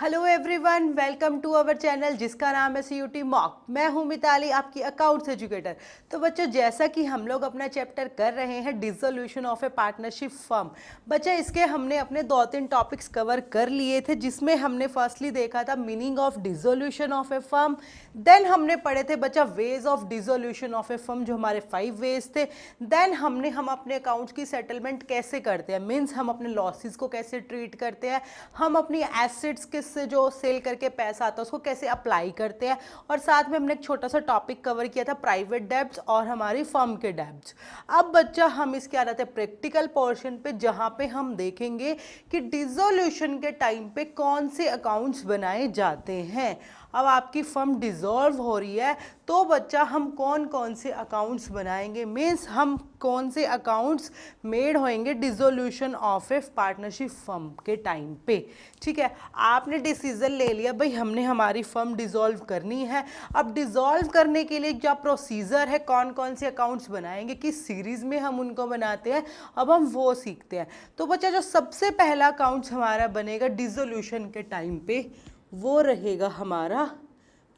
Hello everyone, welcome to our channel जिसका नाम है CUT मॉक। मैं हूं मिताली, आपकी अकाउंट्स एजुकेटर। तो बच्चों, जैसा कि हम लोग अपना चैप्टर कर रहे हैं dissolution of A partnership firm, बच्चा इसके हमने अपने 2-3 टॉपिक्स कवर कर लिए थे, जिसमें हमने फर्स्टली देखा था meaning of dissolution of a firm. Then हमने पढ़े थे बच्चा ways of dissolution of a firm, जो हमारे 5 वेज थे। देन हम अपने अकाउंट्स की सेटलमेंट कैसे करते हैं, मीन्स हम अपने लॉसेस को कैसे ट्रीट करते हैं, हम अपनी एसेट्स के से जो सेल करके पैसा आता है उसको कैसे अप्लाई करते हैं, और साथ में हमने एक छोटा सा टॉपिक कवर किया था प्राइवेट डेब्ट्स और हमारी फर्म के डेब्ट्स। अब बच्चा हम इसके आ जाते हैं प्रैक्टिकल पोर्शन पे, जहां पे हम देखेंगे कि डिसोल्यूशन के टाइम पे कौन से अकाउंट्स बनाए जाते हैं। अब आपकी फर्म डिसॉल्व हो रही है तो बच्चा हम कौन कौन से अकाउंट्स बनाएंगे, मीन्स हम कौन से अकाउंट्स मेड होंगे dissolution of A partnership firm के टाइम पे। ठीक है, आपने डिसीजन ले लिया भाई हमने हमारी फर्म डिसॉल्व करनी है। अब डिसॉल्व करने के लिए क्या प्रोसीजर है, कौन कौन से अकाउंट्स बनाएंगे, किस सीरीज में हम उनको बनाते हैं, अब हम वो सीखते हैं। तो बच्चा जो सबसे पहला अकाउंट्स हमारा बनेगा डिसोल्यूशन के टाइम पे, वो रहेगा हमारा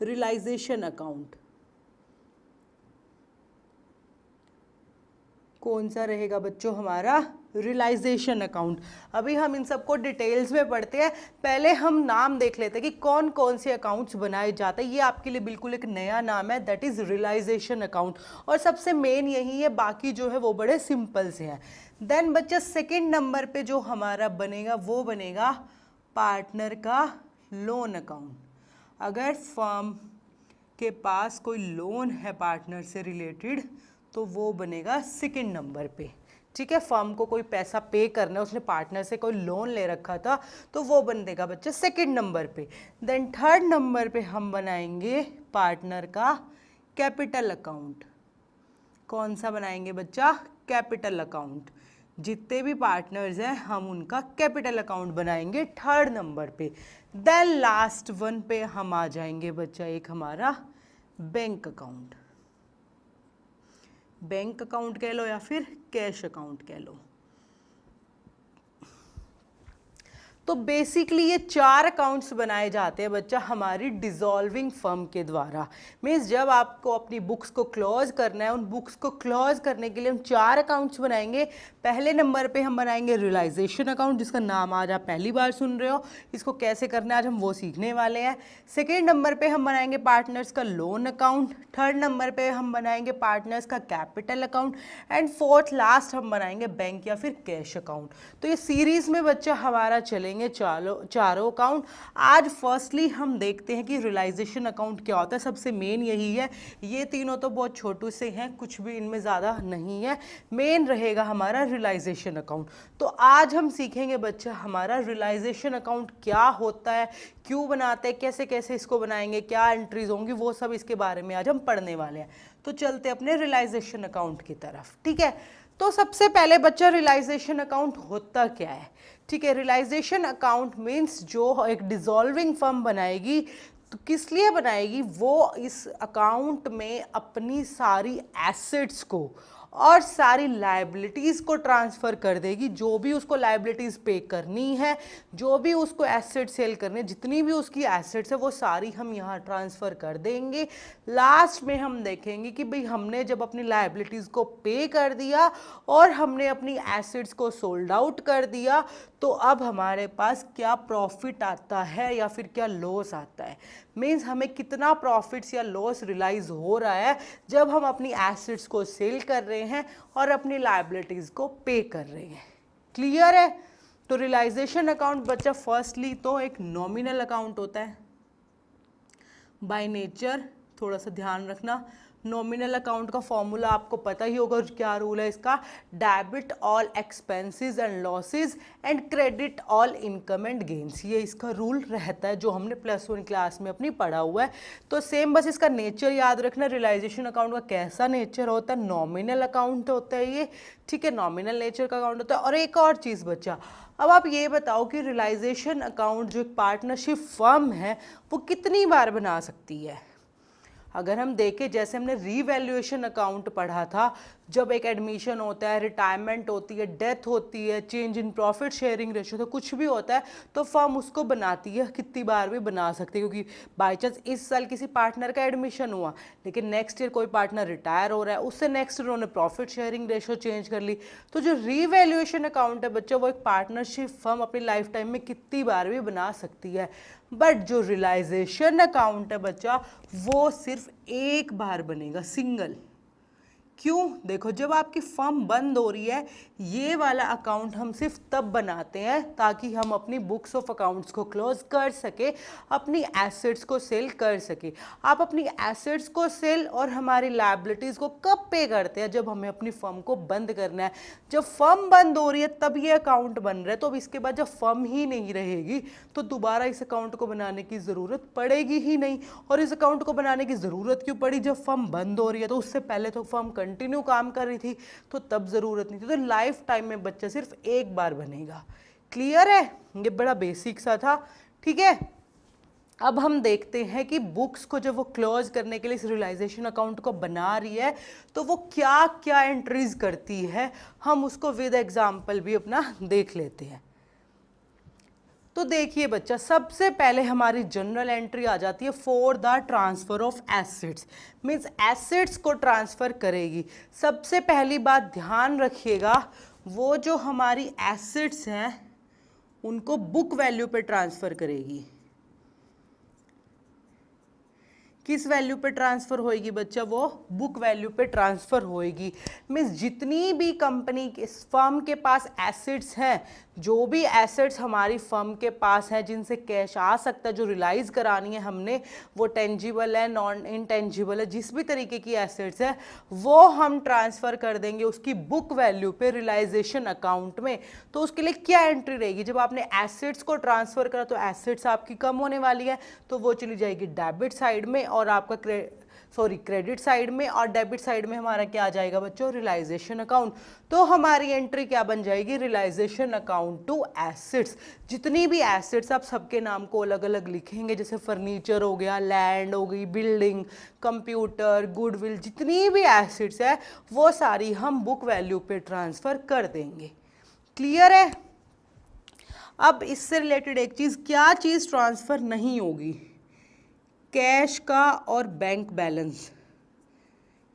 रियलाइजेशन अकाउंट। कौन सा रहेगा बच्चों, हमारा रियलाइजेशन अकाउंट। अभी हम इन सबको डिटेल्स में पढ़ते हैं, पहले हम नाम देख लेते हैं कि कौन कौन से अकाउंट्स बनाए जाते हैं। ये आपके लिए बिल्कुल एक नया नाम है, दैट इज रियलाइजेशन अकाउंट, और सबसे मेन यही है, बाकी जो है वो बड़े सिंपल से हैं। देन बच्चा सेकेंड नंबर पे जो हमारा बनेगा वो बनेगा पार्टनर का लोन अकाउंट। अगर फर्म के पास कोई लोन है पार्टनर से रिलेटेड तो वो बनेगा सेकेंड नंबर पे। ठीक है, फर्म को कोई पैसा पे करना है, उसने पार्टनर से कोई लोन ले रखा था तो वो बनेगा बच्चा सेकेंड नंबर पे। देन थर्ड नंबर पे हम बनाएंगे पार्टनर का कैपिटल अकाउंट। कौन सा बनाएंगे बच्चा, कैपिटल अकाउंट। जितने भी पार्टनर्स हैं हम उनका कैपिटल अकाउंट बनाएंगे थर्ड नंबर पे। देन लास्ट वन पे हम आ जाएंगे बच्चा एक हमारा बैंक अकाउंट। बैंक अकाउंट कह लो या फिर कैश अकाउंट कह लो। तो बेसिकली ये 4 अकाउंट्स बनाए जाते हैं बच्चा हमारी डिसॉल्विंग फर्म के द्वारा। मीन्स जब आपको अपनी बुक्स को क्लोज करना है, उन बुक्स को क्लोज करने के लिए हम 4 अकाउंट्स बनाएंगे। पहले नंबर पे हम बनाएंगे रियलाइजेशन अकाउंट, जिसका नाम आज आप पहली बार सुन रहे हो, इसको कैसे करना है आज हम वो सीखने वाले हैं। सेकेंड नंबर पे हम बनाएंगे पार्टनर्स का लोन अकाउंट। थर्ड नंबर पे हम बनाएंगे पार्टनर्स का capital account. And fourth last हम बनाएंगे बैंक या फिर कैश अकाउंट। तो ये सीरीज में बच्चा हमारा चलेंगे चारों अकाउंट। आज फर्स्टली हम देखते हैं कि रियलाइजेशन अकाउंट क्या होता है। सबसे मेन यही है, ये तीनों तो बहुत छोटू से हैं, कुछ भी इनमें ज़्यादा नहीं है। मेन रहेगा हमारा रियलाइजेशन अकाउंट। तो आज हम सीखेंगे बच्चा हमारा रियलाइजेशन अकाउंट क्या होता है, क्यों बनाते हैं, कैसे कैसे इसको बनाएंगे, क्या एंट्रीज होंगी, वो सब इसके बारे में आज हम पढ़ने वाले हैं। तो चलते अपने रियलाइजेशन अकाउंट की तरफ। ठीक है, तो सबसे पहले बच्चा रियलाइजेशन अकाउंट होता क्या है। ठीक है, रियलाइजेशन अकाउंट मीन्स जो एक डिसॉल्विंग फर्म बनाएगी तो किस लिए बनाएगी, वो इस अकाउंट में अपनी सारी एसेट्स को और सारी लायबिलिटीज़ को ट्रांसफ़र कर देगी। जो भी उसको लायबिलिटीज़ पे करनी है, जो भी उसको एसेट सेल करने, जितनी भी उसकी एसेट्स है वो सारी हम यहाँ ट्रांसफ़र कर देंगे। लास्ट में हम देखेंगे कि भाई हमने जब अपनी लायबिलिटीज़ को पे कर दिया और हमने अपनी एसेट्स को सोल्ड आउट कर दिया तो अब हमारे पास क्या प्रॉफिट आता है या फिर क्या लॉस आता है। मीन्स हमें कितना प्रॉफिट्स या लॉस रियलाइज हो रहा है जब हम अपनी एसेट्स को सेल कर रहे हैं और अपनी लायबिलिटीज़ को पे कर रहे हैं। क्लियर है। तो रियलाइजेशन अकाउंट बच्चा फर्स्टली तो एक नॉमिनल अकाउंट होता है बाय नेचर। थोड़ा सा ध्यान रखना, नॉमिनल अकाउंट का फॉर्मूला आपको पता ही होगा, क्या रूल है इसका, debit all expenses and losses and credit all income and gains. ये इसका रूल रहता है जो हमने +1 क्लास में अपनी पढ़ा हुआ है। तो सेम बस इसका नेचर याद रखना, रियलाइजेशन अकाउंट का कैसा नेचर होता है, नॉमिनल अकाउंट होता है ये। ठीक है, नॉमिनल नेचर का अकाउंट होता है। और एक और चीज़ बच्चा, अब आप ये बताओ कि रियलाइजेशन अकाउंट जो एक पार्टनरशिप फर्म है वो कितनी बार बना सकती है। अगर हम देखें, जैसे हमने रीवैल्यूएशन अकाउंट पढ़ा था जब एक एडमिशन होता है, रिटायरमेंट होती है, डेथ होती है, change in profit sharing ratio, तो कुछ भी होता है तो फर्म उसको बनाती है, कितनी बार भी बना सकती है। क्योंकि बाई चांस इस साल किसी पार्टनर का एडमिशन हुआ लेकिन नेक्स्ट ईयर कोई पार्टनर रिटायर हो रहा है, उससे नेक्स्ट ईयर उन्होंने प्रॉफिट शेयरिंग रेशियो चेंज कर ली। तो जो रीवैल्यूएशन अकाउंट है बच्चा, वो एक पार्टनरशिप फर्म अपनी लाइफ टाइम में कितनी बार भी बना सकती है। बट जो रियलाइजेशन अकाउंट है बच्चा, वो सिर्फ एक बार बनेगा, सिंगल। क्यों? देखो, जब आपकी फर्म बंद हो रही है, ये वाला अकाउंट हम सिर्फ तब बनाते हैं ताकि हम अपनी बुक्स ऑफ अकाउंट्स को क्लोज कर सके, अपनी एसेट्स को सेल कर सके। आप अपनी एसेट्स को सेल और हमारी लायबिलिटीज़ को कब पे करते हैं? जब हमें अपनी फर्म को बंद करना है। जब फर्म बंद हो रही है तब ये अकाउंट बन रहा है। तो अब इसके बाद जब फर्म ही नहीं रहेगी तो दोबारा इस अकाउंट को बनाने की ज़रूरत पड़ेगी ही नहीं। और इस अकाउंट को बनाने की ज़रूरत क्यों पड़ी? जब फर्म बंद हो रही है, तो उससे पहले तो फर्म कंटिन्यू काम कर रही थी, तो तब ज़रूरत नहीं थी। तो लाइफ टाइम में बच्चा सिर्फ एक बार बनेगा। क्लियर है? ये बड़ा बेसिक सा था, ठीक है। अब हम देखते हैं कि बुक्स को जब वो क्लोज करने के लिए इस रियलाइजेशन अकाउंट को बना रही है तो वो क्या क्या एंट्रीज करती है। हम उसको विद एग्जाम्पल भी अपना देख लेते हैं। तो देखिए बच्चा, सबसे पहले हमारी जनरल एंट्री आ जाती है for the transfer of assets, means assets को ट्रांसफर करेगी। सबसे पहली बात ध्यान रखिएगा, वो जो हमारी एसेट्स हैं उनको बुक वैल्यू पे ट्रांसफर करेगी। किस वैल्यू पे ट्रांसफर होएगी बच्चा? वो बुक वैल्यू पे ट्रांसफर होएगी। मीन्स जितनी भी कंपनी के फर्म के पास एसेट्स हैं, जो भी एसेट्स हमारी फर्म के पास हैं जिनसे कैश आ सकता है, जो रिलाइज करानी है हमने, वो टेंजिबल है, नॉन इनटेंजिबल है, जिस भी तरीके की एसेट्स है वो हम ट्रांसफ़र कर देंगे उसकी बुक वैल्यू पे रियलाइजेशन अकाउंट में। तो उसके लिए क्या एंट्री रहेगी? जब आपने एसेट्स को ट्रांसफ़र करा तो एसेट्स आपकी कम होने वाली है, तो वो चली जाएगी डेबिट साइड में और आपका क्रेडिट साइड में, और डेबिट साइड में हमारा क्या आ जाएगा बच्चों? Realisation account. तो हमारी एंट्री क्या बन जाएगी? Realisation account to assets. जितनी भी एसेट्स, आप सबके नाम को अलग अलग लिखेंगे, जैसे फर्नीचर हो गया, लैंड हो गई, बिल्डिंग, कंप्यूटर, गुडविल, जितनी भी एसेट्स है वो सारी हम बुक वैल्यू पे ट्रांसफर कर देंगे। क्लियर है? अब इससे रिलेटेड एक चीज़, क्या चीज़ ट्रांसफर नहीं होगी? कैश का और बैंक बैलेंस,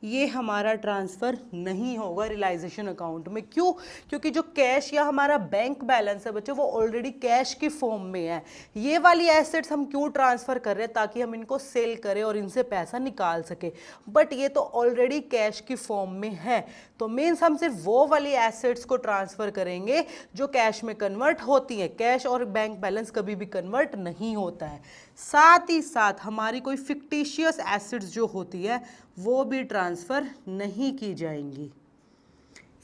ये हमारा ट्रांसफ़र नहीं होगा रियलाइजेशन अकाउंट में। क्यों? क्योंकि जो कैश या हमारा बैंक बैलेंस है बच्चों, वो ऑलरेडी कैश की फॉर्म में है। ये वाली एसेट्स हम क्यों ट्रांसफ़र कर रहे हैं? ताकि हम इनको सेल करें और इनसे पैसा निकाल सके। बट ये तो ऑलरेडी कैश की फॉर्म में है, तो मीन्स हम सिर्फ वो वाली एसेट्स को ट्रांसफ़र करेंगे जो कैश में कन्वर्ट होती हैं। कैश और बैंक बैलेंस कभी भी कन्वर्ट नहीं होता है। साथ ही साथ हमारी कोई फिक्टिशियस एसेट्स जो होती है वो भी ट्रांसफ़र नहीं की जाएंगी।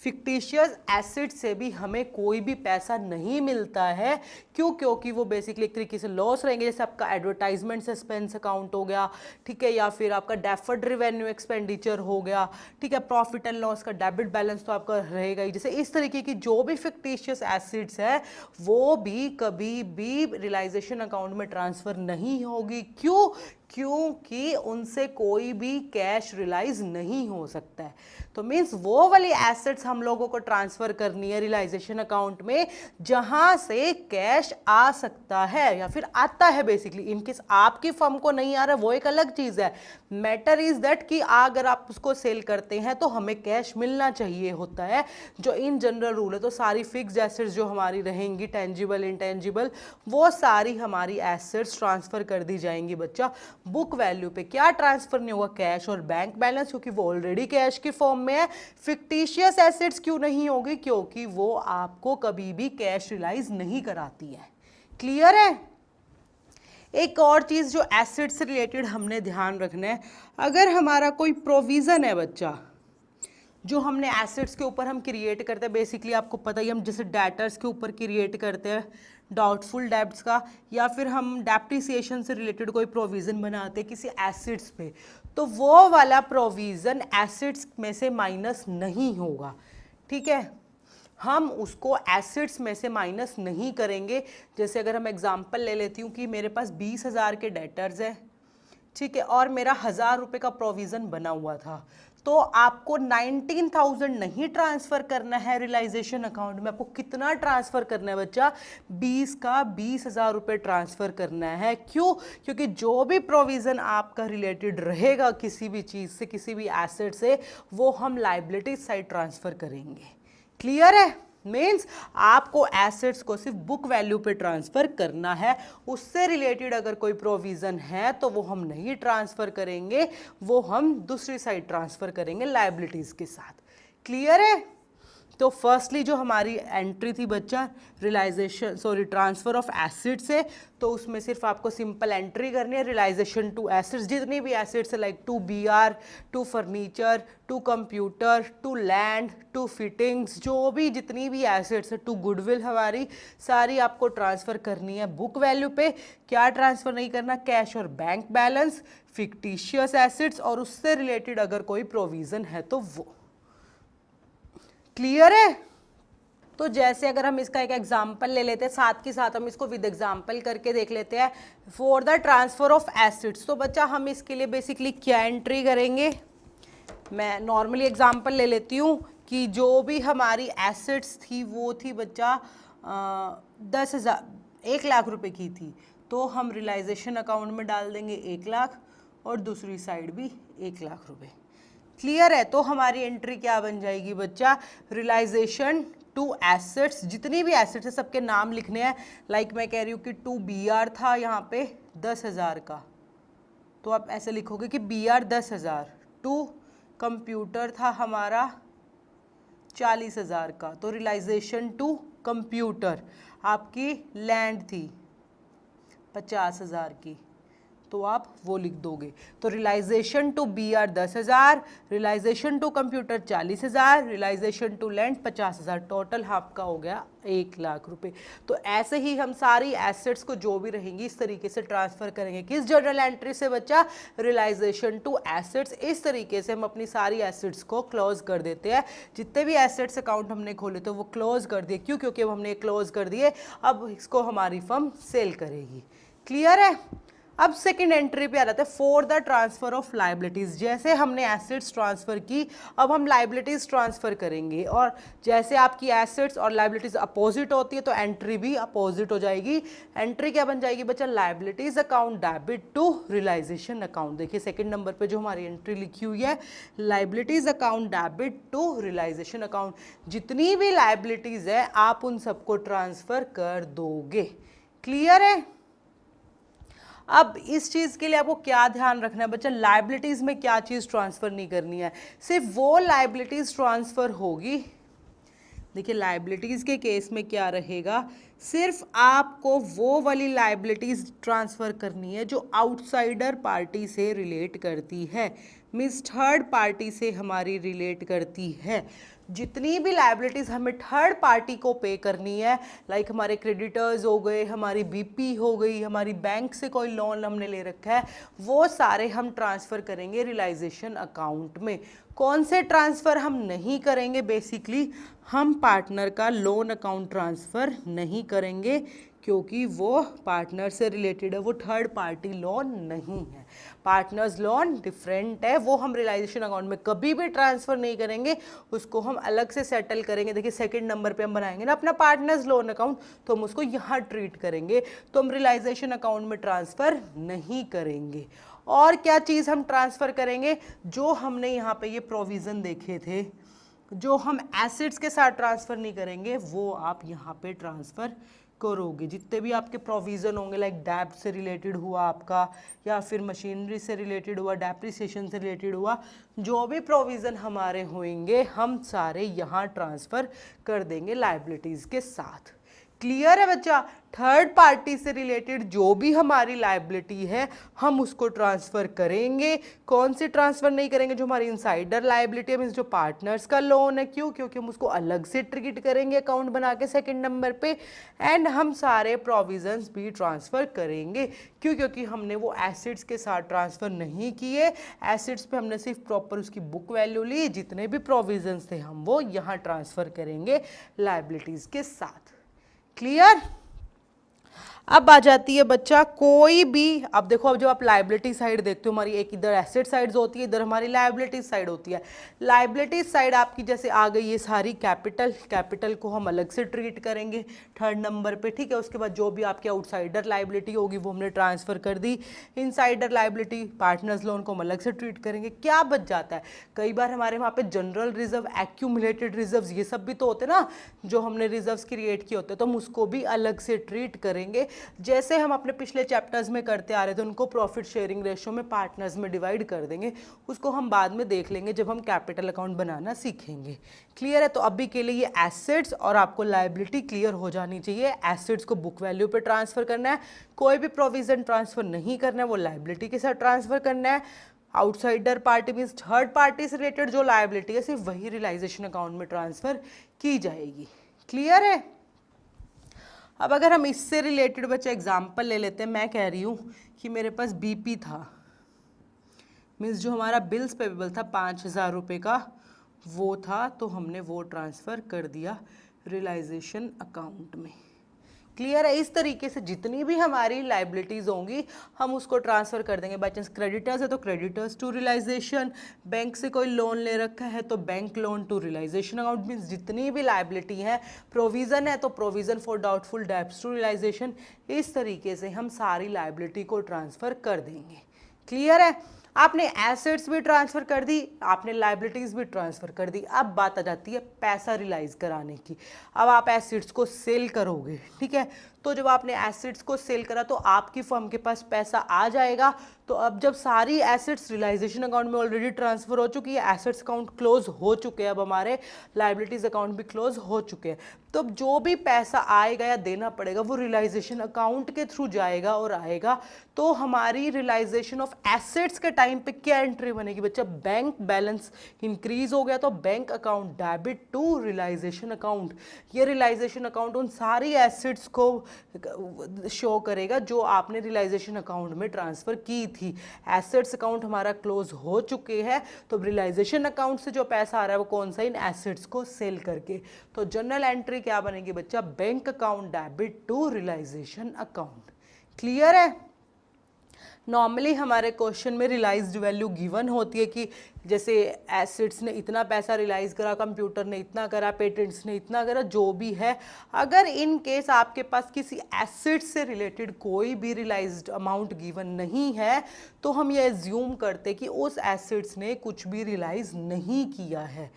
फिक्टिशियस एसेट से भी हमें कोई भी पैसा नहीं मिलता है। क्यों? क्योंकि वो बेसिकली एक तरीके से लॉस रहेंगे। जैसे आपका एडवर्टाइजमेंट सस्पेंस अकाउंट हो गया, ठीक है, या फिर आपका डेफर्ड रिवेन्यू एक्सपेंडिचर हो गया, ठीक है, प्रॉफिट एंड लॉस का डेबिट बैलेंस तो आपका रहेगा ही। जैसे इस तरीके की जो भी फिक्टिशियस एसेट्स है वो भी कभी भी रियलाइजेशन अकाउंट में ट्रांसफ़र नहीं होगी। क्यों? क्योंकि उनसे कोई भी कैश रियलाइज नहीं हो सकता है। तो मीन्स वो वाली एसेट्स हम लोगों को ट्रांसफर करनी है रियलाइजेशन अकाउंट में जहां से कैश आ सकता है या फिर आता है। बेसिकली इनकेस आपकी फर्म को नहीं आ रहा, वो एक अलग चीज है। मैटर इज दैट कि अगर आप उसको सेल करते हैं तो हमें कैश मिलना चाहिए होता है, जो इन जनरल रूल है। तो सारी फिक्स्ड एसेट्स जो हमारी रहेंगी, टेंजिबल इंटेंजिबल, वो सारी हमारी एसेट्स ट्रांसफर कर दी जाएंगी बच्चा बुक वैल्यू पे। क्या ट्रांसफर नहीं होगा? कैश और बैंक बैलेंस, क्योंकि वो ऑलरेडी कैश की फॉर्म में है। फिक्टिशियस एसेट्स क्यों नहीं होगी? क्योंकि वो आपको कभी भी कैश रियलाइज नहीं कराती है। क्लियर है? एक और चीज जो एसेट से रिलेटेड हमने ध्यान रखना है, अगर हमारा कोई प्रोविजन है बच्चा जो हमने एसेट्स के ऊपर हम क्रिएट करते हैं, बेसिकली आपको पता ही, हम जैसे डेटर्स के ऊपर क्रिएट करते हैं डाउटफुल डेब्ट्स का, या फिर हम डेप्रिसिएशन से रिलेटेड कोई प्रोविज़न बनाते हैं किसी एसेट्स पे, तो वो वाला प्रोविज़न एसेट्स में से माइनस नहीं होगा। ठीक है, हम उसको एसेट्स में से माइनस नहीं करेंगे। जैसे अगर हम एग्जांपल ले लेती हूँ कि मेरे पास 20,000 के डेटर्स हैं, ठीक है, और मेरा 1,000 रुपये का प्रोविज़न बना हुआ था, तो आपको 19,000 नहीं ट्रांसफर करना है रियलाइजेशन अकाउंट में, आपको कितना ट्रांसफर करना है बच्चा, 20 का 20,000 रुपये ट्रांसफर करना है। क्यों? क्योंकि जो भी प्रोविजन आपका रिलेटेड रहेगा किसी भी चीज से, किसी भी एसेट से, वो हम लाइबिलिटी साइड ट्रांसफर करेंगे। क्लियर है? मीन्स आपको एसेट्स को सिर्फ बुक वैल्यू पे ट्रांसफर करना है, उससे रिलेटेड अगर कोई प्रोविजन है तो वो हम नहीं ट्रांसफर करेंगे, वो हम दूसरी साइड ट्रांसफर करेंगे लायबिलिटीज के साथ। क्लियर है? तो फर्स्टली जो हमारी एंट्री थी बच्चा ट्रांसफर ऑफ एसिड्स है, तो उसमें सिर्फ आपको सिंपल एंट्री करनी है रियलाइजेशन टू एसिड्स, जितनी भी एसिड्स है like to BR, to furniture, to computer, to land, to fittings, जो भी जितनी भी एसिड्स है, टू गुडविल, हमारी सारी आपको ट्रांसफर करनी है बुक वैल्यू पे। क्या ट्रांसफर नहीं करना? कैश और बैंक बैलेंस, फिक्टिशियस एसिड्स और उससे रिलेटेड अगर कोई प्रोविजन है तो वो। क्लियर है? तो जैसे अगर हम इसका एक एग्जांपल ले लेते हैं, साथ के साथ हम इसको विद एग्जांपल करके देख लेते हैं। For the transfer of acids, तो बच्चा हम इसके लिए बेसिकली क्या एंट्री करेंगे, मैं नॉर्मली एग्जांपल ले लेती हूँ कि जो भी हमारी एसिड्स थी वो थी बच्चा 1 लाख रुपए की थी, तो हम रियलाइजेशन अकाउंट में डाल देंगे 1 लाख और दूसरी साइड भी 1 लाख रुपए। क्लियर है? तो हमारी एंट्री क्या बन जाएगी बच्चा, रियलाइजेशन टू एसेट्स, जितनी भी एसेट्स है सबके नाम लिखने हैं। लाइक मैं कह रही हूँ कि टू BR था यहाँ पे 10,000 का, तो आप ऐसे लिखोगे कि BR 10,000, टू कंप्यूटर था हमारा 40,000 का, तो रियलाइजेशन टू कंप्यूटर। आपकी लैंड थी 50,000 की, तो आप वो लिख दोगे। तो realisation to BR 10,000, realisation to computer 40,000, realisation to land 50,000, total आपका हो गया 1 लाख रुपए। तो ऐसे ही हम सारी एसेट्स को जो भी रहेंगी इस तरीके से ट्रांसफर करेंगे। किस जर्नल एंट्री से बच्चा? Realisation to assets. इस तरीके से हम अपनी सारी एसेट्स को क्लोज कर देते हैं। जितने भी एसेट्स अकाउंट हमने खोले तो वो क्लोज कर दिए। क्यों? क्योंकि हमने क्लोज कर दिए, अब इसको हमारी फर्म सेल करेगी। क्लियर है? अब सेकंड एंट्री पे आ जाता है, for the transfer of liabilities. जैसे हमने एसेट्स ट्रांसफर की, अब हम लाइबिलिटीज ट्रांसफर करेंगे, और जैसे आपकी एसेट्स और लाइबिलिटीज अपोजिट होती है तो एंट्री भी अपोजिट हो जाएगी। एंट्री क्या बन जाएगी बच्चा? Liabilities account debit to realisation account. देखिए सेकंड नंबर पे जो हमारी एंट्री लिखी हुई है, liabilities account debit to realisation account. जितनी भी लाइबिलिटीज है आप उन सबको ट्रांसफर कर दोगे। क्लियर है? अब इस चीज़ के लिए आपको क्या ध्यान रखना है बच्चा, लाइबिलिटीज़ में क्या चीज़ ट्रांसफ़र नहीं करनी है, सिर्फ वो लाइबिलिटीज़ ट्रांसफ़र होगी। देखिए लाइबिलिटीज़ के केस में क्या रहेगा, सिर्फ आपको वो वाली लाइबिलिटीज़ ट्रांसफ़र करनी है जो आउटसाइडर पार्टी से रिलेट करती है, मीन्स थर्ड पार्टी से हमारी रिलेट करती है। जितनी भी लाइबिलिटीज़ हमें थर्ड पार्टी को पे करनी है, लाइक हमारे क्रेडिटर्स हो गए, हमारी BP हो गई, हमारी बैंक से कोई लोन हमने ले रखा है, वो सारे हम ट्रांसफ़र करेंगे रियलाइजेशन अकाउंट में। कौन से ट्रांसफ़र हम नहीं करेंगे? बेसिकली हम पार्टनर का लोन अकाउंट ट्रांसफ़र नहीं करेंगे, क्योंकि वो पार्टनर से रिलेटेड है, वो थर्ड पार्टी लोन नहीं है। पार्टनर्स लोन डिफरेंट है, वो हम रियलाइजेशन अकाउंट में कभी भी ट्रांसफ़र नहीं करेंगे, उसको हम अलग से सेटल करेंगे। देखिए सेकंड नंबर पे हम बनाएंगे ना अपना पार्टनर्स लोन अकाउंट, तो हम उसको यहाँ ट्रीट करेंगे, तो हम रियलाइजेशन अकाउंट में ट्रांसफ़र नहीं करेंगे। और क्या चीज़ हम ट्रांसफ़र करेंगे? जो हमने यहाँ पे ये प्रोविज़न देखे थे, जो हम एसेट्स के साथ ट्रांसफ़र नहीं करेंगे वो आप यहाँ पे ट्रांसफ़र करोगे। जितने भी आपके प्रोविज़न होंगे, लाइक डेब्ट से रिलेटेड हुआ आपका, या फिर मशीनरी से रिलेटेड हुआ, डेप्रिसिएशन से रिलेटेड हुआ, जो भी प्रोविज़न हमारे होंगे हम सारे यहाँ ट्रांसफ़र कर देंगे लाइबिलिटीज़ के साथ। क्लियर है बच्चा? थर्ड पार्टी से रिलेटेड जो भी हमारी लाइबिलिटी है हम उसको ट्रांसफ़र करेंगे। कौन सी ट्रांसफ़र नहीं करेंगे? जो हमारी इनसाइडर लाइबिलिटी है, मीन्स जो पार्टनर्स का लोन है। क्यों? क्योंकि हम उसको अलग से ट्रीट करेंगे अकाउंट बना के सेकंड नंबर पे। एंड हम सारे प्रोविजंस भी ट्रांसफ़र करेंगे। क्यों? क्योंकि हमने वो एसेट्स के साथ ट्रांसफ़र नहीं किए, एसेट्स पे हमने सिर्फ प्रॉपर उसकी बुक वैल्यू ली, जितने भी प्रोविजंस थे हम वो यहाँ ट्रांसफ़र करेंगे लाइबिलिटीज़ के साथ। क्लियर? अब आ जाती है बच्चा कोई भी, अब देखो अब जब आप लाइबिलिटी साइड देखते हो, हमारी एक इधर एसेट साइड्स होती है, इधर हमारी लाइबिलिटी साइड होती है। लाइबिलिटी साइड आपकी जैसे आ गई ये सारी कैपिटल, कैपिटल को हम अलग से ट्रीट करेंगे थर्ड नंबर पे, ठीक है। उसके बाद जो भी आपकी आउटसाइडर लाइबिलिटी होगी वो हमने ट्रांसफर कर दी। इनसाइडर लाइबिलिटी पार्टनर्स लोन को हम अलग से ट्रीट करेंगे। क्या बच जाता है, कई बार हमारे वहाँ पे जनरल रिजर्व, एक्यूमुलेटेड रिजर्व्स, ये सब भी तो होते ना जो हमने रिजर्व्स क्रिएट किए होते हैं, तो हम उसको भी अलग से ट्रीट करेंगे जैसे हम अपने पिछले चैप्टर्स में करते आ रहे थे। उनको प्रॉफिट शेयरिंग रेशियो में पार्टनर्स में डिवाइड कर देंगे, उसको हम बाद में देख लेंगे जब हम कैपिटल अकाउंट बनाना सीखेंगे। क्लियर है? तो अभी के लिए ये एसेट्स और आपको लायबिलिटी क्लियर हो जानी चाहिए। एसेट्स को बुक वैल्यू पे ट्रांसफर करना है, कोई भी प्रोविजन ट्रांसफर नहीं करना है, वो लायबिलिटी के साथ ट्रांसफर करना है। Outsider party means third party से रिलेटेड जो लायबिलिटी है सिर्फ वही रियलाइजेशन अकाउंट में ट्रांसफर की जाएगी। क्लियर है? अब अगर हम इससे रिलेटेड बच्चे एग्जाम्पल ले लेते हैं, मैं कह रही हूँ कि मेरे पास बीपी था, मीन्स जो हमारा बिल्स पेबल था 5,000 रुपये का वो था, तो हमने वो ट्रांसफ़र कर दिया रियलाइजेशन अकाउंट में। क्लियर है? इस तरीके से जितनी भी हमारी लाइबिलिटीज़ होंगी हम उसको ट्रांसफ़र कर देंगे। बाई चांस क्रेडिटर्स है तो क्रेडिटर्स टू रियलाइजेशन, बैंक से कोई लोन ले रखा है तो bank loan to realisation account, means जितनी भी लाइबिलिटी है, प्रोविज़न है तो provision for doubtful debts to realisation, इस तरीके से हम सारी लाइबिलिटी को ट्रांसफ़र कर देंगे। क्लियर है? आपने एसेट्स भी ट्रांसफ़र कर दी, आपने लाइबिलिटीज़ भी ट्रांसफ़र कर दी। अब बात आ जाती है पैसा रिलाइज कराने की। अब आप एसेट्स को सेल करोगे, ठीक है, तो जब आपने एसेट्स को सेल करा तो आपकी फर्म के पास पैसा आ जाएगा। तो अब जब सारी एसेट्स रियलाइजेशन अकाउंट में ऑलरेडी ट्रांसफ़र हो चुकी है, एसेट्स अकाउंट क्लोज हो चुके हैं, अब हमारे लाइबिलिटीज़ अकाउंट भी क्लोज हो चुके हैं, तो अब जो भी पैसा आएगा या देना पड़ेगा वो रियलाइजेशन अकाउंट के थ्रू जाएगा और आएगा। तो हमारी रियलाइजेशन ऑफ एसेट्स के टाइम पे क्या एंट्री बनेगी बच्चा? बैंक बैलेंस इंक्रीज हो गया तो bank account debit to realisation account. ये रियलाइजेशन अकाउंट उन सारी एसेट्स को शो करेगा जो आपने रियलाइजेशन अकाउंट में ट्रांसफ़र की थी। एसेट्स अकाउंट हमारा क्लोज हो चुके हैं, तो रियलाइजेशन अकाउंट से जो पैसा आ रहा है वो कौन सा? इन एसेट्स को सेल करके। तो जनरल एंट्री क्या बनेगी बच्चा? Bank account debit to realisation account. Clear है? नॉर्मली हमारे क्वेश्चन में रियलाइज्ड वैल्यू गिवन होती है कि जैसे एसेट्स ने इतना पैसा रियलाइज करा, कंप्यूटर ने इतना करा, पेटेंट्स ने इतना करा, जो भी है। अगर इन केस आपके पास किसी एसेट से रिलेटेड कोई भी रियलाइज्ड अमाउंट गिवन नहीं है तो हम ये एज्यूम करते कि उस एसेट्स ने कुछ भी रियलाइज नहीं किया है।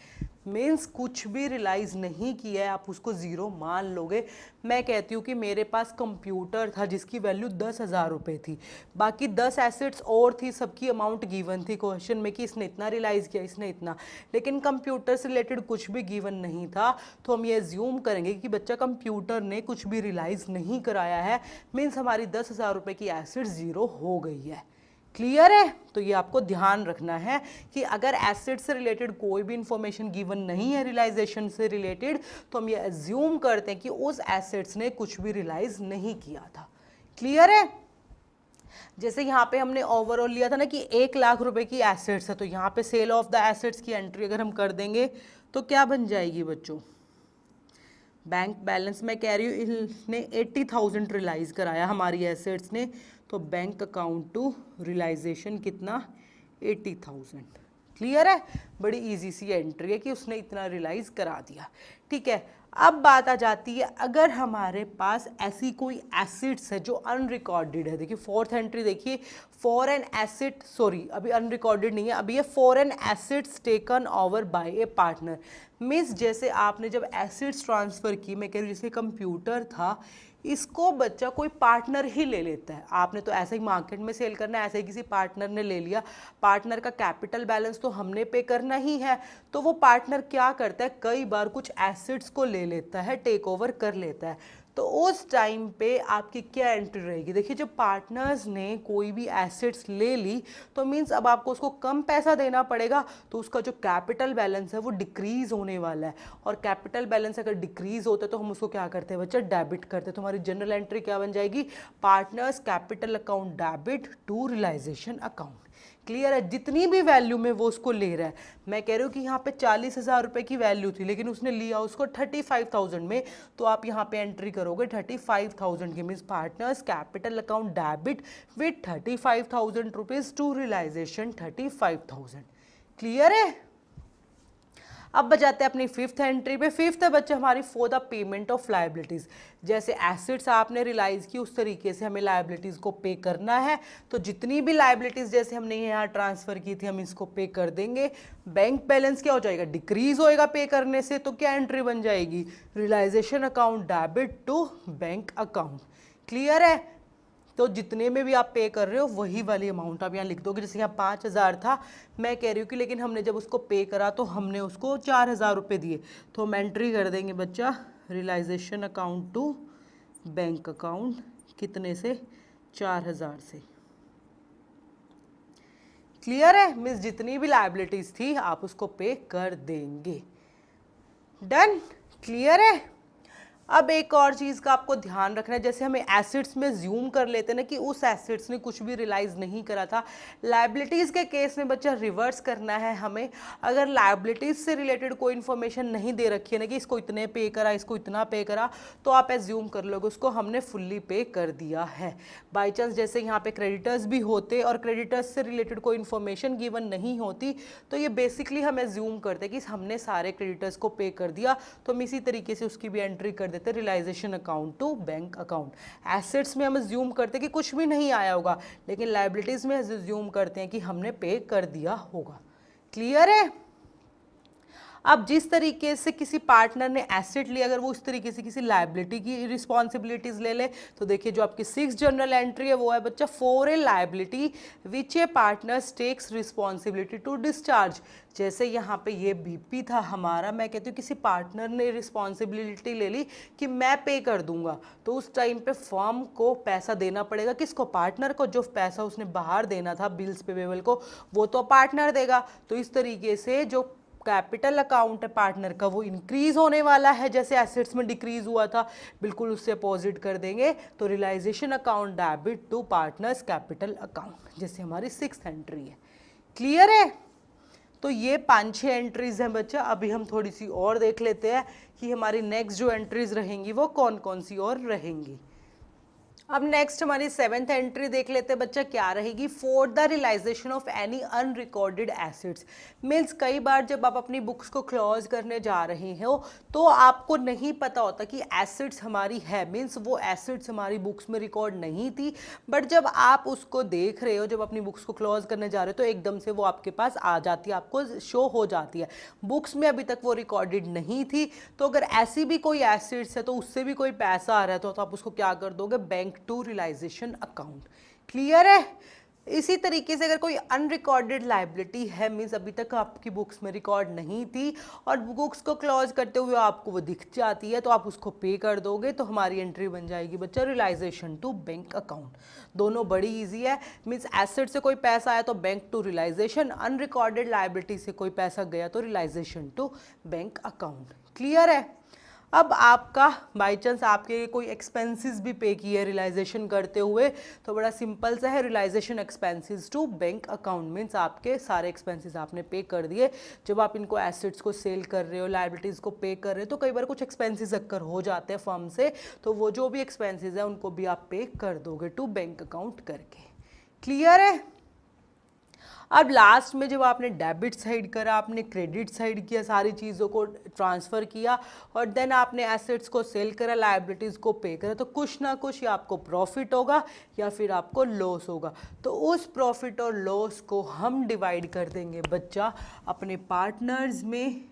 मीन्स कुछ भी रियलाइज नहीं किया है, आप उसको ज़ीरो मान लोगे। मैं कहती हूँ कि मेरे पास कंप्यूटर था जिसकी वैल्यू 10,000 रुपये थी, बाकी 10 एसेट्स और थी, सबकी अमाउंट गिवन थी क्वेश्चन में कि इसने इतना रियलाइज़ किया, इसने इतना, लेकिन कंप्यूटर से रिलेटेड कुछ भी गिवन नहीं था। तो हम ये एज्यूम करेंगे कि बच्चा कंप्यूटर ने कुछ भी रियलाइज़ नहीं कराया है, मीन्स हमारी 10,000 रुपये की एसेट ज़ीरो हो गई है। क्लियर है? तो ये आपको ध्यान रखना है कि अगर एसेट से रिलेटेड कोई भी इंफॉर्मेशन गिवन नहीं है रियलाइजेशन से रिलेटेड, तो हम ये एज्यूम करते हैं कि उस एसेट्स ने कुछ भी रियलाइज नहीं किया था। क्लियर है? जैसे यहाँ पे हमने ओवरऑल लिया था ना कि 1,00,000 रुपए की एसेट्स है, तो यहाँ पे सेल ऑफ द एसेट्स की एंट्री अगर हम कर देंगे तो क्या बन जाएगी बच्चों? बैंक बैलेंस में कह रही हूँ इसने 80,000 रियलाइज कराया हमारी एसेट्स ने, तो बैंक अकाउंट टू रियलाइजेशन कितना? 80,000। क्लियर है? बड़ी इजी सी एंट्री है कि उसने इतना रियलाइज करा दिया। ठीक है, अब बात आ जाती है अगर हमारे पास ऐसी कोई एसेट्स है जो अनरिकॉर्डेड है। देखिए फोर्थ एंट्री देखिए, फॉर एन एसेट, सॉरी अभी अनरिकॉर्डेड नहीं है, अभी ये for an assets taken over by a partner. Means जैसे आपने जब एसेट्स ट्रांसफ़र की, मैं कह रही हूँ जैसे कंप्यूटर था, इसको बच्चा कोई पार्टनर ही ले लेता है। आपने तो ऐसे ही मार्केट में सेल करना है, ऐसे ही किसी पार्टनर ने ले लिया, पार्टनर का कैपिटल बैलेंस तो हमने पे करना ही है, तो वो पार्टनर क्या करता है, कई बार कुछ एसेट्स को ले लेता है, टेक ओवर कर लेता है। तो उस टाइम पे आपकी क्या एंट्री रहेगी? देखिए जब पार्टनर्स ने कोई भी एसेट्स ले ली तो मीन्स अब आपको उसको कम पैसा देना पड़ेगा, तो उसका जो कैपिटल बैलेंस है वो डिक्रीज होने वाला है, और कैपिटल बैलेंस अगर डिक्रीज होता है तो हम उसको क्या करते हैं बच्चा? डेबिट करते हैं। तो हमारी जनरल एंट्री क्या बन जाएगी? Partners capital account debit to realisation account. Clear है, जितनी भी वैल्यू में वो उसको ले रहा है। मैं कह रही हूँ कि यहाँ पे 40,000 रुपये की वैल्यू थी लेकिन उसने लिया उसको 35,000 में, तो आप यहाँ पे एंट्री करोगे 35,000 की, means partners capital account debit with 35,000 rupees to realisation 35,000। Clear है। अब बजाते हैं अपनी फिफ्थ एंट्री पे। फिफ्थ है बच्चे हमारी for the payment of liabilities. जैसे एसेट्स आपने रियलाइज की उस तरीके से हमें लाइबिलिटीज को पे करना है, तो जितनी भी लाइबिलिटीज जैसे हमने यहाँ ट्रांसफर की थी हम इसको पे कर देंगे। बैंक बैलेंस क्या हो जाएगा, डिक्रीज होएगा पे करने से, तो क्या एंट्री बन जाएगी, realisation account debit to bank account. Clear है। तो जितने में भी आप पे कर रहे हो वही वाली अमाउंट आप यहाँ लिख दोगे। जैसे यहाँ 5,000 था, मैं कह रही हूँ कि लेकिन हमने जब उसको पे करा तो हमने उसको 4,000 रुपये दिए, तो हम एंट्री कर देंगे बच्चा realisation account to bank account, कितने से, 4,000 से। क्लियर है, मीन्स जितनी भी लाइबिलिटीज थी आप उसको पे कर देंगे। डन। क्लियर है। अब एक और चीज़ का आपको ध्यान रखना है, जैसे हमें एसेट्स में ज्यूम कर लेते हैं ना कि उस एसेट्स ने कुछ भी रियलाइज नहीं करा था, लाइबिलिटीज़ के केस में बच्चा रिवर्स करना है हमें। अगर लाइबिलिटीज़ से रिलेटेड कोई इन्फॉर्मेशन नहीं दे रखी है ना कि इसको इतने पे करा, इसको इतना पे करा, तो आप एज्यूम कर लोगे उसको हमने फुल्ली पे कर दिया है। बाई चांस जैसे यहाँ पे क्रेडिटर्स भी होते और क्रेडिटर्स से रिलेटेड कोई इन्फॉर्मेशन गिवन नहीं होती, तो ये बेसिकली हम एज्यूम करते कि हमने सारे क्रेडिटर्स को पे कर दिया, तो हम इसी तरीके से उसकी भी एंट्री कर देते realisation account to bank account. Assets में हम अज्यूम करते हैं कि कुछ भी नहीं आया होगा, लेकिन लाइबिलिटीज में अज्यूम करते हैं कि हमने पे कर दिया होगा। क्लियर है। अब जिस तरीके से किसी पार्टनर ने एसेट लिया, अगर वो उस तरीके से किसी लायबिलिटी की रिस्पॉन्सिबिलिटीज ले ले, तो देखिए जो आपकी 6 जनरल एंट्री है वो है बच्चा for a liability which a partner takes responsibility to discharge. जैसे यहाँ पे ये बीपी था हमारा, मैं कहती हूँ किसी पार्टनर ने रिस्पॉन्सिबिलिटी ले ली कि मैं पे कर दूंगा, तो उस टाइम पे फर्म को पैसा देना पड़ेगा। किसको, पार्टनर को। जो पैसा उसने बाहर देना था बिल्स पेबल को, वो तो पार्टनर देगा। तो इस तरीके से जो कैपिटल अकाउंट है पार्टनर का वो इंक्रीज होने वाला है, जैसे एसेट्स में डिक्रीज हुआ था, बिल्कुल उससे अपोजिट कर देंगे। तो realisation account debit to partners capital account, जैसे हमारी 6th एंट्री है। क्लियर है। तो ये 5-6 एंट्रीज हैं बच्चा। अभी हम थोड़ी सी और देख लेते हैं कि हमारी नेक्स्ट जो एंट्रीज रहेंगी वो कौन कौन सी और रहेंगी। अब नेक्स्ट हमारी 7th एंट्री देख लेते हैं बच्चा, क्या रहेगी, for the realisation of any unrecorded assets. Means कई बार जब आप अपनी बुक्स को क्लोज करने जा रहे हो तो आपको नहीं पता होता कि एसेट्स हमारी है, मीन्स वो एसेट्स हमारी बुक्स में रिकॉर्ड नहीं थी, बट जब आप उसको देख रहे हो, जब अपनी बुक्स को क्लोज करने जा रहे हो तो एकदम से वो आपके पास आ जाती है, आपको शो हो जाती है। बुक्स में अभी तक वो रिकॉर्डेड नहीं थी, तो अगर ऐसी भी कोई एसेट्स है तो उससे भी कोई पैसा आ रहा है तो आप उसको क्या कर दोगे, bank to realisation account. Clear है। इसी तरीके से अगर कोई अनरिकॉर्डेड लायबिलिटी है, मीन्स अभी तक आपकी बुक्स में रिकॉर्ड नहीं थी और बुक्स को क्लोज करते हुए आपको वो दिख जाती है, तो आप उसको पे कर दोगे, तो हमारी एंट्री बन जाएगी बच्चा रियलाइजेशन टू बैंक अकाउंट। दोनों बड़ी इजी है। मीन्स एसेट से कोई पैसा आया तो bank to realisation, unrecorded liability से कोई पैसा गया तो realisation to bank account. Clear है। अब आपका बाई चांस आपके कोई एक्सपेंसेस भी पे किए रियलाइजेशन करते हुए, तो बड़ा सिंपल सा है, realisation expenses to bank account, means आपके सारे एक्सपेंसेस आपने पे कर दिए। जब आप इनको एसेट्स को सेल कर रहे हो, लायबिलिटीज़ को पे कर रहे हो, तो कई बार कुछ एक्सपेंसेस अक्कर हो जाते हैं फर्म से, तो वो जो भी एक्सपेंसेस है उनको भी आप पे कर दोगे टू बैंक अकाउंट करके। क्लियर है। अब लास्ट में जब आपने डेबिट साइड करा, आपने क्रेडिट साइड किया, सारी चीज़ों को ट्रांसफ़र किया और देन आपने एसेट्स को सेल करा, लायबिलिटीज़ को पे करा, तो कुछ ना कुछ या आपको प्रॉफिट होगा या फिर आपको लॉस होगा। तो उस प्रॉफिट और लॉस को हम डिवाइड कर देंगे बच्चा अपने पार्टनर्स में,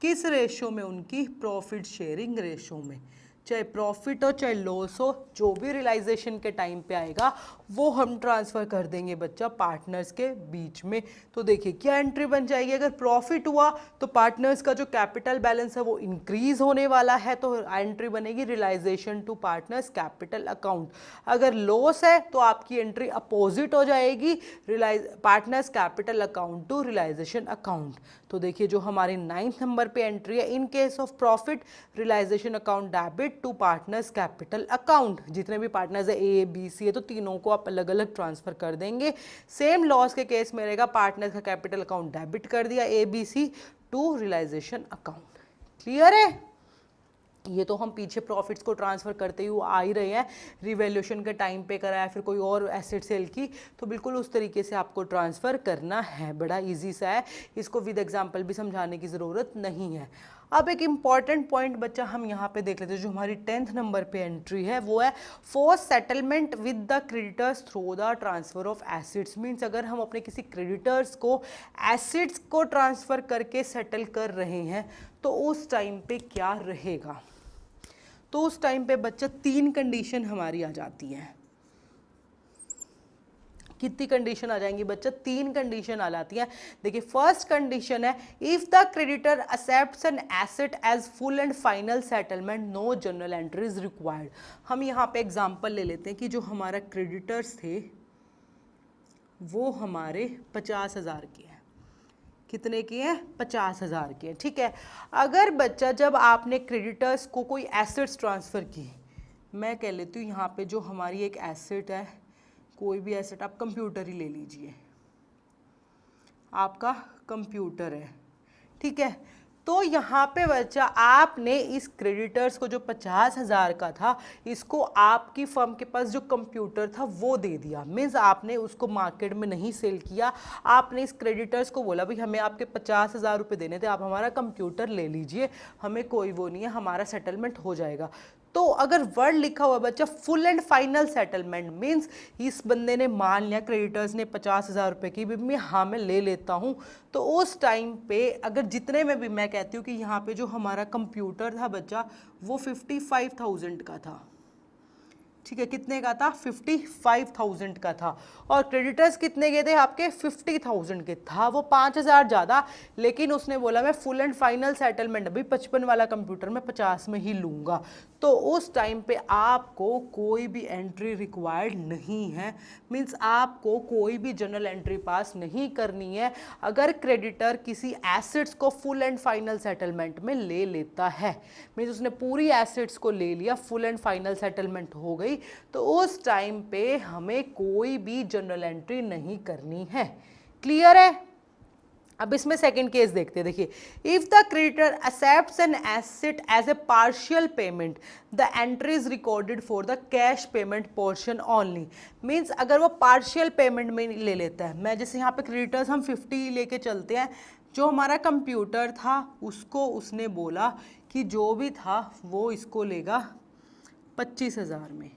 किस रेशो में, उनकी प्रॉफिट शेयरिंग रेशो में। चाहे प्रॉफिट हो चाहे लॉस हो, जो भी रियलाइजेशन के टाइम पे आएगा वो हम ट्रांसफ़र कर देंगे बच्चा पार्टनर्स के बीच में। तो देखिए क्या एंट्री बन जाएगी, अगर प्रॉफिट हुआ तो पार्टनर्स का जो कैपिटल बैलेंस है वो इंक्रीज होने वाला है, तो एंट्री बनेगी realisation to partners capital account. अगर लॉस है तो आपकी एंट्री अपोजिट हो जाएगी, partners capital account to realisation account. तो देखिए जो हमारे 9th नंबर पे एंट्री है, in case of profit realisation account debit to partners capital account. जितने भी पार्टनर्स है A B C है तो तीनों को आप अलग अलग ट्रांसफ़र कर देंगे। सेम लॉस के केस में रहेगा, पार्टनर का कैपिटल अकाउंट डेबिट कर दिया ABC to realisation account. Clear है? ये तो हम पीछे प्रॉफिट्स को ट्रांसफ़र करते हुए आ ही रहे हैं, रिवैल्यूएशन के टाइम पे करा है, फिर कोई और एसेट सेल की, तो बिल्कुल उस तरीके से आपको ट्रांसफ़र करना है। बड़ा इजी सा है, इसको विद एग्जांपल भी समझाने की ज़रूरत नहीं है। अब एक इम्पॉर्टेंट पॉइंट बच्चा हम यहाँ पे देख लेते हैं, जो हमारी 10th नंबर पे एंट्री है वो है for settlement with the creditors through the transfer of acids. Means अगर हम अपने किसी क्रेडिटर्स को एसिड्स को ट्रांसफ़र करके सेटल कर रहे हैं तो उस टाइम पे क्या रहेगा। तो उस टाइम पे बच्चा 3 कंडीशन हमारी आ जाती है। कितनी कंडीशन आ जाएंगी बच्चा? 3 कंडीशन आ जाती है। देखिए, फर्स्ट कंडीशन है if the creditor accepts an asset as full and final settlement no journal entry is required. हम यहाँ पे एग्जांपल ले लेते हैं कि जो हमारा क्रेडिटर्स थे वो हमारे 50,000 के हैं। कितने की है? 50,000 के हैं। ठीक है, अगर बच्चा जब आपने क्रेडिटर्स को कोई एसेट्स ट्रांसफ़र की, मैं कह लेती हूँ यहाँ पे जो हमारी एक एसेट है, कोई भी एसेट, आप कंप्यूटर ही ले लीजिए, आपका कंप्यूटर है, ठीक है। तो यहाँ पे बच्चा आपने इस क्रेडिटर्स को जो 50,000 का था, इसको आपकी फर्म के पास जो कंप्यूटर था वो दे दिया। मीन्स आपने उसको मार्केट में नहीं सेल किया, आपने इस क्रेडिटर्स को बोला भाई हमें आपके 50,000 रुपये देने थे, आप हमारा कंप्यूटर ले लीजिए, हमें कोई वो नहीं है, हमारा सेटलमेंट हो जाएगा। तो अगर वर्ड लिखा हुआ बच्चा full and final settlement, means इस बंदे ने मान लिया, क्रेडिटर्स ने 50,000 रुपये की भी मैं ले लेता हूँ, तो उस टाइम पे अगर जितने में भी, मैं कहती हूँ कि यहाँ पे जो हमारा कंप्यूटर था बच्चा वो 55,000 का था। ठीक है, कितने का था? 55,000 का था। और क्रेडिटर्स कितने के थे आपके? 50,000 के। था वो 5,000 ज़्यादा, लेकिन उसने बोला मैं फुल एंड फाइनल सेटलमेंट अभी 55 वाला कंप्यूटर मैं 50 में ही लूँगा। तो उस टाइम पे आपको कोई भी एंट्री रिक्वायर्ड नहीं है। मीन्स आपको कोई भी जर्नल एंट्री पास नहीं करनी है अगर क्रेडिटर किसी एसेट्स को फुल एंड फाइनल सेटलमेंट में ले लेता है। मीन्स उसने पूरी एसेट्स को ले लिया, फुल एंड फाइनल सेटलमेंट हो गई, तो उस टाइम पे हमें कोई भी जर्नल एंट्री नहीं करनी है। क्लियर है? अब इसमें सेकंड केस देखते हैं। देखिए, if the creditor accepts an asset as a partial payment the entry is recorded for the cash payment portion only. Means अगर वो पार्शियल पेमेंट में ले लेता है, मैं जैसे यहाँ पे क्रेडिटर्स हम 50 लेके चलते हैं, जो हमारा कंप्यूटर था उसको उसने बोला कि जो भी था वो इसको लेगा 25,000 में।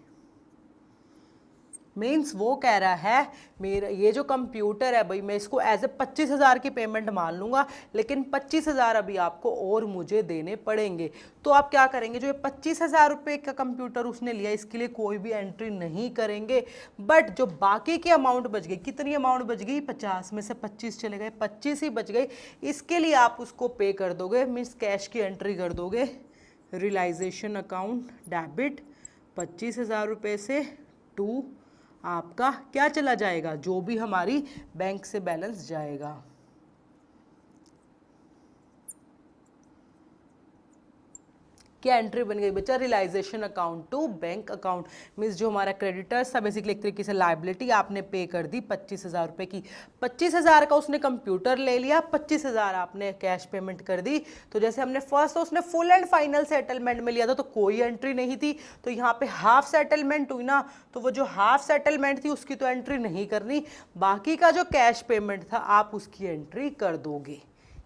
मीन्स वो कह रहा है मेरा ये जो कंप्यूटर है भाई, मैं इसको एज ए 25,000 की पेमेंट मान लूँगा, लेकिन 25,000 अभी आपको और मुझे देने पड़ेंगे। तो आप क्या करेंगे, जो ये 25,000 रुपये का कंप्यूटर उसने लिया, इसके लिए कोई भी एंट्री नहीं करेंगे। बट जो बाकी की अमाउंट बच गई, कितनी अमाउंट बच गई? 50 में से 25 चले गए, 25 ही बच गई, इसके लिए आप उसको पे कर दोगे। मीन्स कैश की एंट्री कर दोगे, रियलाइजेशन अकाउंट डेबिट 25,000 रुपये से टू आपका क्या चला जाएगा, जो भी हमारी बैंक से बैलेंस जाएगा। क्या एंट्री बन गई बच्चा? Realisation account to bank account. Means जो हमारा क्रेडिटर्स था बेसिकली एक तरीके से लाइबिलिटी आपने पे कर दी 25,000 रुपये की। 25,000 का उसने कंप्यूटर ले लिया, 25,000 आपने कैश पेमेंट कर दी। तो जैसे हमने फर्स्ट तो उसने फुल एंड फाइनल सेटलमेंट में लिया था तो कोई एंट्री नहीं थी, तो यहाँ पे हाफ सेटलमेंट हुई ना, तो वो जो हाफ सेटलमेंट थी उसकी तो एंट्री नहीं करनी, बाकी का जो कैश पेमेंट था आप उसकी एंट्री कर दोगे।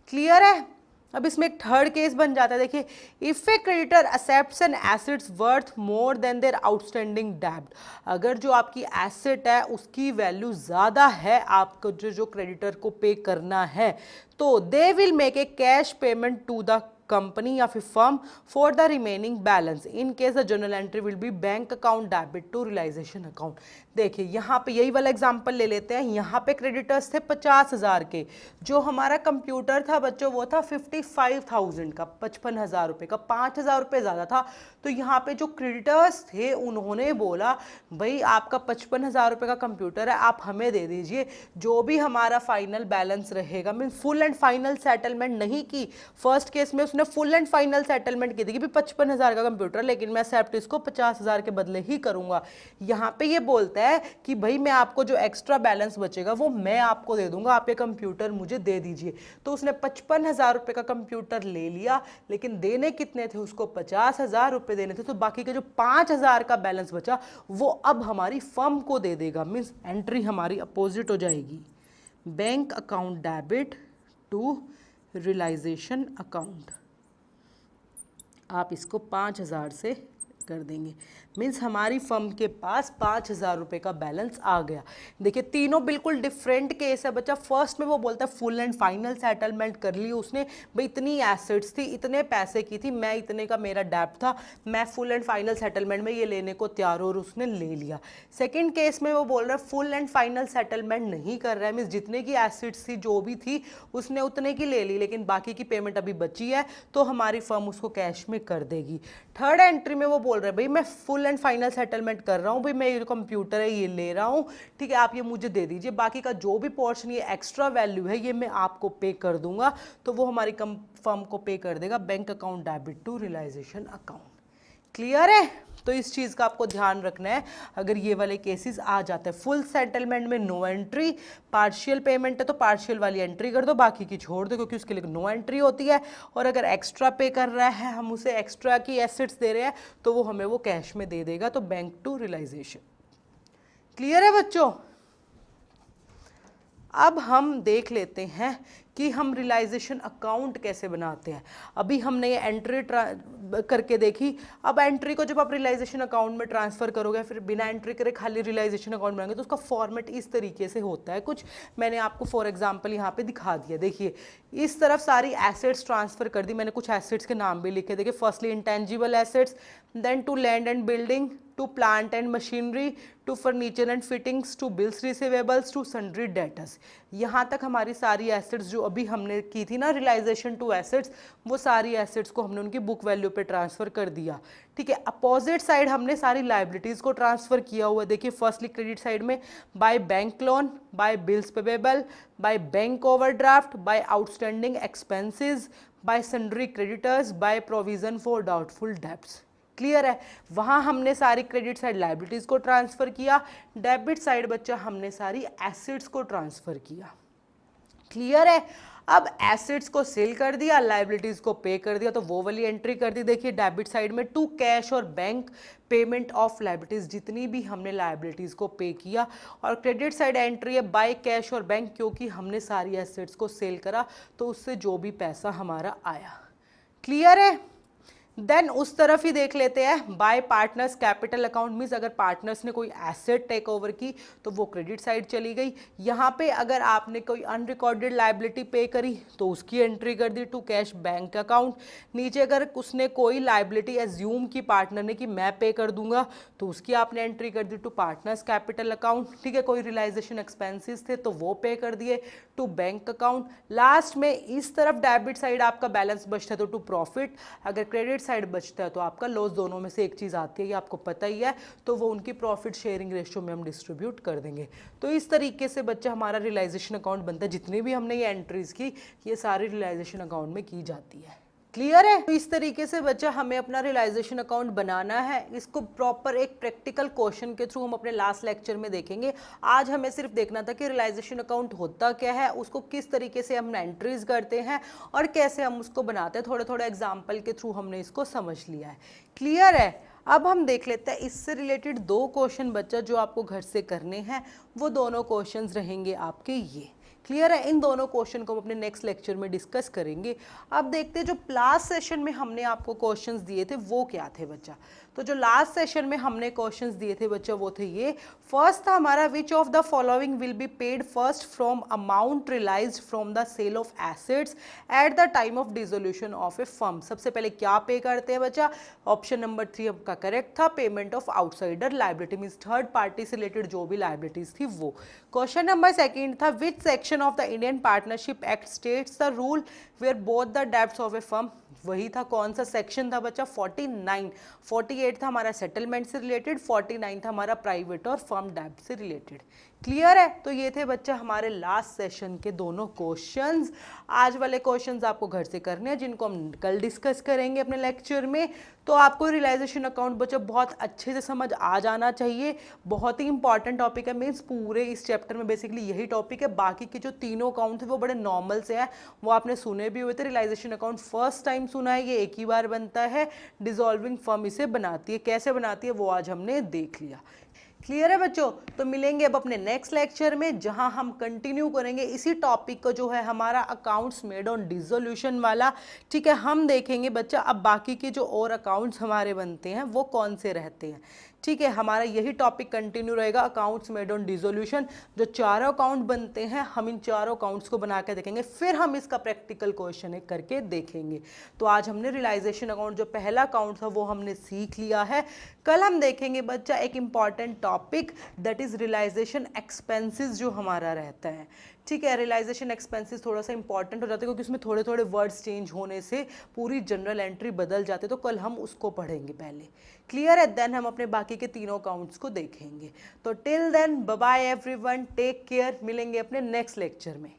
क्लियर है? अब इसमें एक थर्ड केस बन जाता है। देखिए, if a creditor accepts an assets worth more than their outstanding डेब्ट, अगर जो आपकी एसेट है उसकी वैल्यू ज़्यादा है आपको जो क्रेडिटर को पे करना है, तो they will make a cash payment to the company या फिर firm for the remaining balance. In case the journal entry will be bank account debit to realisation account. देखिए, यहाँ पे यही वाला एग्जांपल ले लेते हैं। यहाँ पे क्रेडिटर्स थे 50,000 के, जो हमारा कंप्यूटर था बच्चों वो था 55,000 का, 55,000 रुपये का, 5,000 रुपये ज़्यादा था। तो यहाँ पे जो क्रेडिटर्स थे उन्होंने बोला भाई आपका 55,000 रुपये का कंप्यूटर है, आप हमें दे दीजिए, जो भी हमारा फाइनल बैलेंस रहेगा। Mean full and final settlement नहीं की। फर्स्ट केस में उसने फुल एंड फाइनल सेटलमेंट की थी कि 55,000 का कंप्यूटर, लेकिन मैं एक्सेप्ट इसको 50,000 के बदले ही करूंगा। यहाँ पे ये बोलता है है कि भाई मैं आपको जो एक्स्ट्रा बैलेंस बचेगा वो मैं आपको दे दूंगा, आप ये कंप्यूटर मुझे दे दीजिए। तो उसने 55,000 रुपये का कंप्यूटर ले लिया, लेकिन देने कितने थे उसको, 50,000 रुपये देने थे। तो बाकी के जो 5,000 का बैलेंस बचा वो अब हमारी फर्म को दे देगा। मीन्स एंट्री हमारी अपोजिट हो जाएगी, bank account debit to realisation account. आप इसको 5,000 से कर देंगे। मीन्स हमारी फर्म के पास 5,000 रुपये का बैलेंस आ गया। देखिए तीनों बिल्कुल डिफरेंट केस है बच्चा। फर्स्ट में वो बोलता है फुल एंड फाइनल सेटलमेंट कर ली उसने, भाई इतनी एसेट्स थी, इतने पैसे की थी, मैं इतने का मेरा डेब्ट था, मैं फुल एंड फाइनल सेटलमेंट में ये लेने को तैयार हूं और उसने ले लिया। सेकेंड केस में वो बोल रहा है फुल एंड फाइनल सेटलमेंट नहीं कर रहा है, मीन्स जितने की एसेट्स थी जो भी थी उसने उतने की ले ली, लेकिन बाकी की पेमेंट अभी बची है तो हमारी फर्म उसको कैश में कर देगी। थर्ड एंट्री में वो बोल रहे हैं भाई मैं फुल एंड फाइनल सेटलमेंट कर रहा हूँ, भाई मैं ये कंप्यूटर है ये ले रहा हूँ, ठीक है, आप ये मुझे दे दीजिए, बाकी का जो भी पोर्शन ये एक्स्ट्रा वैल्यू है ये मैं आपको पे कर दूंगा। तो वो हमारी फर्म को पे कर देगा bank account debit to realisation account. Clear है? तो इस चीज़ का आपको ध्यान रखना है अगर ये वाले केसेस आ जाते हैं। फुल सेटलमेंट में नो एंट्री, पार्शियल पेमेंट है तो पार्शियल वाली एंट्री कर दो, बाकी की छोड़ दो क्योंकि उसके लिए नो एंट्री होती है। और अगर एक्स्ट्रा पे कर रहा है, हम उसे एक्स्ट्रा की एसेट्स दे रहे हैं तो वो हमें वो कैश में दे देगा, तो बैंक टू रियलाइजेशन। क्लियर है बच्चों? अब हम देख लेते हैं कि हम रियलाइजेशन अकाउंट कैसे बनाते हैं। अभी हमने ये एंट्री करके देखी। अब एंट्री को जब आप रियलाइजेशन अकाउंट में ट्रांसफर करोगे, फिर बिना एंट्री करे खाली रियलाइजेशन अकाउंट बनाएंगे, तो उसका फॉर्मेट इस तरीके से होता है कुछ। मैंने आपको फॉर एग्जांपल यहाँ पे दिखा दिया। देखिए इस तरफ सारी एसेट्स ट्रांसफर कर दी मैंने, कुछ एसेट्स के नाम भी लिखे। देखिए firstly intangible assets, then to land and building, to plant and machinery, to furniture and fittings, to bills receivables, to sundry debtors. यहाँ तक हमारी सारी एसेट्स जो अभी हमने की थी ना रियलाइजेशन टू एसेट्स, वो सारी एसेट्स को हमने उनकी बुक वैल्यू पे ट्रांसफर कर दिया। ठीक है, अपोजिट साइड हमने सारी लाइबिलिटीज़ को ट्रांसफर किया हुआ। देखिए फर्स्टली क्रेडिट साइड में by bank loan, by bills payable, by bank overdraft, by outstanding expenses, by sundry creditors, by provision for doubtful debts. Clear है? वहाँ हमने सारी क्रेडिट साइड लाइबिलिटीज़ को ट्रांसफ़र किया, डेबिट साइड बच्चा हमने सारी एसेट्स को ट्रांसफ़र किया। क्लियर है? अब एसेट्स को सेल कर दिया, लाइबिलिटीज़ को पे कर दिया, तो वो वाली एंट्री कर दी। देखिए डेबिट साइड में टू कैश और बैंक पेमेंट ऑफ लाइबिलिटीज़, जितनी भी हमने लाइबिलिटीज़ को पे किया। और क्रेडिट साइड एंट्री है बाय कैश और बैंक, क्योंकि हमने सारी एसेट्स को सेल करा तो उससे जो भी पैसा हमारा आया। क्लियर है? देन उस तरफ ही देख लेते हैं bye partners capital account. Means अगर पार्टनर्स ने कोई एसेट टेक ओवर की तो वो क्रेडिट साइड चली गई। यहाँ पे अगर आपने कोई अनरिकॉर्डेड लाइबिलिटी पे करी तो उसकी एंट्री कर दी टू कैश बैंक अकाउंट। नीचे अगर उसने कोई लाइबिलिटी एज्यूम की पार्टनर ने कि मैं पे कर दूंगा तो उसकी आपने एंट्री कर दी टू पार्टनर्स कैपिटल अकाउंट। ठीक है, कोई रियलाइजेशन एक्सपेंसेस थे तो वो पे कर दिए टू बैंक अकाउंट। लास्ट में इस तरफ डेबिट साइड आपका बैलेंस बचता है तो टू प्रॉफिट, अगर क्रेडिट साइड बचता है तो आपका लॉस। दोनों में से एक चीज़ आती है, ये आपको पता ही है, तो वो उनकी प्रॉफिट शेयरिंग रेशियो में हम डिस्ट्रीब्यूट कर देंगे। तो इस तरीके से बच्चा हमारा रियलाइजेशन अकाउंट बनता है। जितनी भी हमने ये एंट्रीज की ये सारी रियलाइजेशन अकाउंट में की जाती है। क्लियर है? तो इस तरीके से बच्चा हमें अपना रियलाइजेशन अकाउंट बनाना है। इसको प्रॉपर एक प्रैक्टिकल क्वेश्चन के थ्रू हम अपने लास्ट लेक्चर में देखेंगे। आज हमें सिर्फ देखना था कि रियलाइजेशन अकाउंट होता क्या है, उसको किस तरीके से हम एंट्रीज करते हैं और कैसे हम उसको बनाते हैं। थोड़े थोड़े एग्जाम्पल के थ्रू हमने इसको समझ लिया है। क्लियर है? अब हम देख लेते हैं इससे रिलेटेड दो क्वेश्चन बच्चा जो आपको घर से करने हैं। वो दोनों क्वेश्चन रहेंगे आपके ये। क्लियर है? इन दोनों क्वेश्चन को हम अपने नेक्स्ट लेक्चर में डिस्कस करेंगे। अब देखते हैं जो लास्ट सेशन में हमने आपको क्वेश्चंस दिए थे वो क्या थे बच्चा। तो जो लास्ट सेशन में हमने क्वेश्चंस दिए थे बच्चा वो थे ये। फर्स्ट था हमारा which of the following will be paid first from amount realised from the sale of assets at the time of dissolution of a firm. सबसे पहले क्या पे करते हैं बच्चा? ऑप्शन नंबर 3 आपका करेक्ट था, payment of outsider liability, means third party से रिलेटेड जो भी लाइबिलिटीज थी वो। क्वेश्चन नंबर सेकेंड था which section of the Indian partnership act states the rule where both the debts of a firm. वही था, कौन सा सेक्शन था बच्चा? 49। 48 था हमारा सेटलमेंट से रिलेटेड, 49 था हमारा प्राइवेट और फर्म डेब्ट से रिलेटेड। क्लियर है? तो ये थे बच्चा हमारे लास्ट सेशन के दोनों क्वेश्चंस। आज वाले क्वेश्चंस आपको घर से करने हैं जिनको हम कल डिस्कस करेंगे अपने लेक्चर में। तो आपको रियलाइजेशन अकाउंट बच्चों बहुत अच्छे से समझ आ जाना चाहिए। बहुत ही इंपॉर्टेंट टॉपिक है, मीन्स पूरे इस चैप्टर में बेसिकली यही टॉपिक है। बाकी के जो तीनों अकाउंट थे वो बड़े नॉर्मल से हैं, वो आपने सुने भी हुए थे। रियलाइजेशन अकाउंट फर्स्ट टाइम सुना है, ये एक ही बार बनता है। डिसॉल्विंग फर्म इसे बनाती है, कैसे बनाती है वो आज हमने देख लिया। क्लियर है बच्चों? तो मिलेंगे अब अपने नेक्स्ट लेक्चर में, जहां हम कंटिन्यू करेंगे इसी टॉपिक को जो है हमारा अकाउंट्स मेड ऑन डिसोल्यूशन वाला। ठीक है, हम देखेंगे बच्चा अब बाकी के जो और अकाउंट्स हमारे बनते हैं वो कौन से रहते हैं। ठीक है, हमारा यही टॉपिक कंटिन्यू रहेगा, अकाउंट्स मेड ऑन डिसोल्यूशन। जो चारों अकाउंट बनते हैं हम इन चारों अकाउंट्स को बना के देखेंगे, फिर हम इसका प्रैक्टिकल क्वेश्चन एक करके देखेंगे। तो आज हमने रियलाइजेशन अकाउंट जो पहला अकाउंट था वो हमने सीख लिया है। कल हम देखेंगे बच्चा एक important topic, that is realisation expenses जो हमारा रहता है। ठीक है, रियलाइजेशन एक्सपेंसेस थोड़ा सा इंपॉर्टेंट हो जाता है क्योंकि उसमें थोड़े थोड़े वर्ड्स चेंज होने से पूरी जनरल एंट्री बदल जाते, तो कल हम उसको पढ़ेंगे पहले। क्लियर है? देन हम अपने बाकी के तीनों अकाउंट्स को देखेंगे। तो till then bye bye everyone, take care, मिलेंगे अपने नेक्स्ट लेक्चर में।